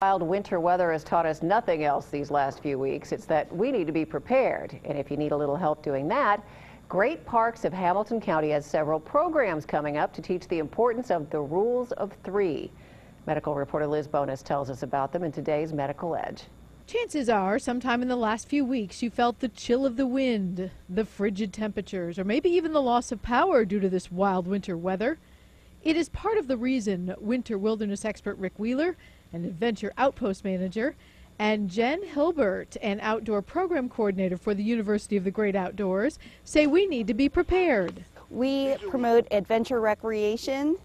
Wild winter weather has taught us nothing else these last few weeks. It's that we need to be prepared. And if you need a little help doing that, Great Parks of Hamilton County has several programs coming up to teach the importance of the rules of three. Medical reporter Liz Bonis tells us about them in today's Medical Edge. Chances are, sometime in the last few weeks, you felt the chill of the wind, the frigid temperatures, or maybe even the loss of power due to this wild winter weather. It is part of the reason winter wilderness expert Rick Wheeler, an adventure outpost manager, and Jen Hilbertan, an outdoor program coordinator for the University of the Great Outdoors, say we need to be prepared. We promote adventure recreation,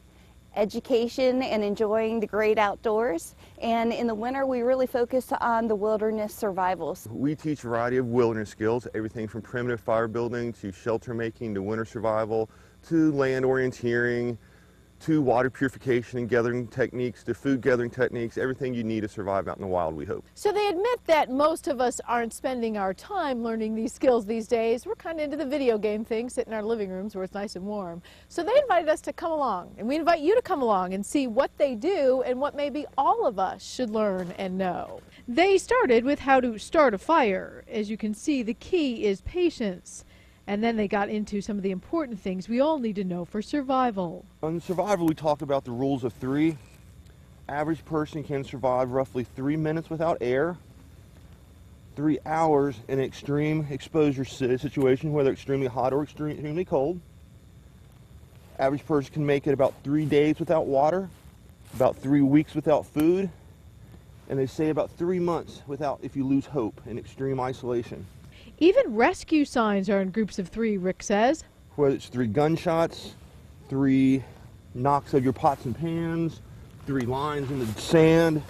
education, and enjoying the great outdoors. And in the winter, we really focus on the wilderness survivals. We teach a variety of wilderness skills, everything from primitive fire building to shelter making to winter survival to land orienteering to water purification and gathering techniques, to food gathering techniques, everything you need to survive out in the wild, we hope. So they admit that most of us aren't spending our time learning these skills these days. We're kind of into the video game thing, sit in our living rooms where it's nice and warm. So they invited us to come along, and we invite you to come along and see what they do and what maybe all of us should learn and know. They started with how to start a fire. As you can see, the key is patience. And then they got into some of the important things we all need to know for survival. On survival, we talked about the rules of three. Average person can survive roughly 3 minutes without air, 3 hours in an extreme exposure situation, whether extremely hot or extremely cold. Average person can make it about 3 days without water, about 3 weeks without food, and they say about 3 months without if you lose hope in extreme isolation. Even rescue signs are in groups of three, Rick says. Whether it's 3 gunshots, 3 knocks of your pots and pans, 3 lines in the sand,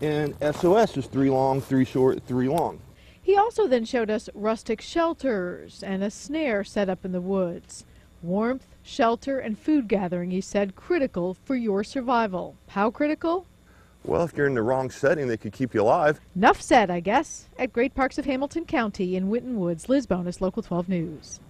and SOS is 3 long, 3 short, 3 long. He also then showed us rustic shelters and a snare set up in the woods. Warmth, shelter, and food gathering, he said, critical for your survival. How critical? Well, if you're in the wrong setting, they could keep you alive. Enough said, I guess. At Great Parks of Hamilton County in Winton Woods, Liz Bonis, Local 12 News.